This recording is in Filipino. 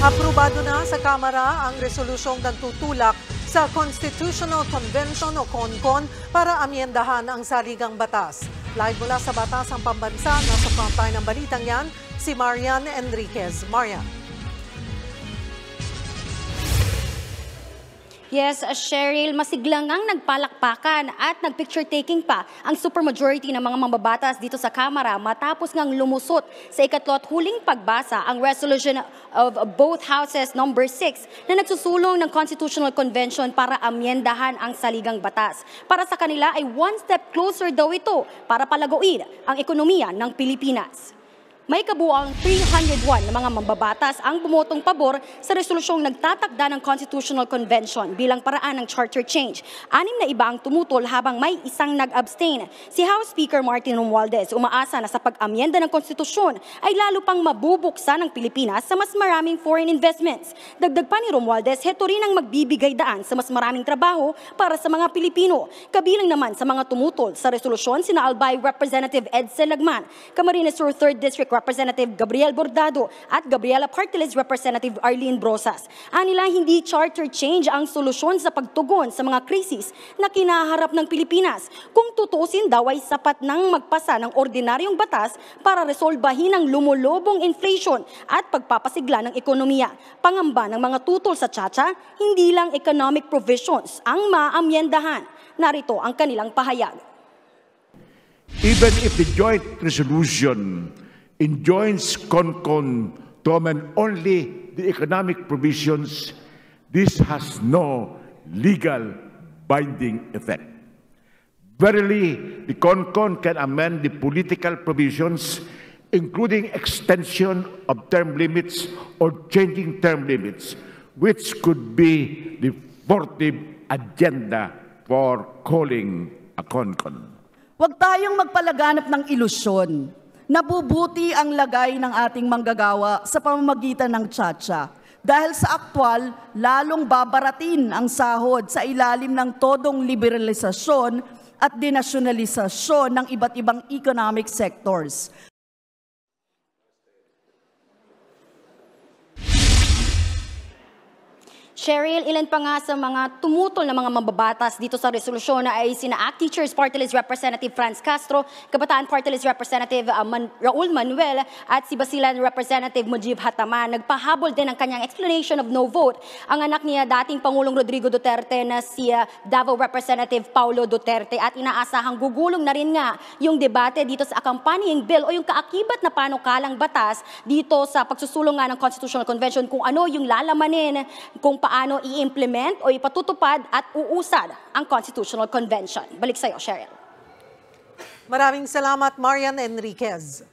Aprobado na sa Kamara ang resolusyong nagtutulak sa Constitutional Convention o CONCON para amyendahan ang saligang batas. Live mula sa Batasang Pambansa, nasa frontline ng balitang yan, si Marian Enriquez. Marian. Yes, Cheryl, masiglangang nagpalakpakan at nagpicture-taking pa ang supermajority ng mga mambabatas dito sa Kamara matapos ngang lumusot sa ikatlo at huling pagbasa ang resolution of both houses number 6 na nagsusulong ng Constitutional Convention para amyendahan ang saligang batas. Para sa kanila ay one step closer daw ito para palaguin ang ekonomiya ng Pilipinas. May kabuang 301 na mga mambabatas ang bumotong pabor sa resolusyong nagtatakda ng Constitutional Convention bilang paraan ng charter change. 6 na iba ang tumutol habang may isang nag-abstain. Si House Speaker Martin Romualdez umaasa na sa pag-amyenda ng konstitusyon ay lalo pang mabubuksan ng Pilipinas sa mas maraming foreign investments. Dagdag pa ni Romualdez, heto rin ang magbibigay daan sa mas maraming trabaho para sa mga Pilipino. Kabilang naman sa mga tumutol sa resolusyon sina Albay Representative Edsel Lagman, Camarines Sur 3rd District Representative Gabriel Bordado at Gabriela Partiles Representative Arlene Brosas. Anila hindi charter change ang solusyon sa pagtugon sa mga krisis na kinaharap ng Pilipinas. Kung tutuusin daw ay sapat nang magpasa ng ordinaryong batas para resolbahin ang lumulubong inflation at pagpapasigla ng ekonomiya. Pangamba ng mga tutol sa Chacha, hindi lang economic provisions ang maamyendahan. Narito ang kanilang pahayag. Even if the joint resolution enjoins CONCON to amend only the economic provisions, this has no legal binding effect. Verily, the CONCON can amend the political provisions, including extension of term limits or changing term limits, which could be the fourth agenda for calling a CONCON. Huwag tayong magpalaganap ng ilusyon. Nabubuti ang lagay ng ating manggagawa sa pamamagitan ng Chacha. Dahil sa aktwal, lalong babaratin ang sahod sa ilalim ng todong liberalisasyon at dinasyonalisasyon ng iba't ibang economic sectors. Cheryl, ilan pa nga sa mga tumutol na mga mambabatas dito sa resolusyon na ay sina ACT Teachers Party List Representative Franz Castro, Kabataan Party List Representative Raul Manuel at si Basilan Representative Mujib Hataman. Nagpahabol din ang kanyang explanation of no vote ang anak niya dating Pangulong Rodrigo Duterte na si Davao Representative Paulo Duterte at inaasahang gugulong na rin nga yung debate dito sa accompanying bill o yung kaakibat na panukalang batas dito sa pagsusulong nga ng Constitutional Convention kung ano yung lalamanin, kung paano i-implement o ipatutupad at uusad ang Constitutional Convention. Balik sa iyo, Cheryl. Maraming salamat, Marian Enriquez.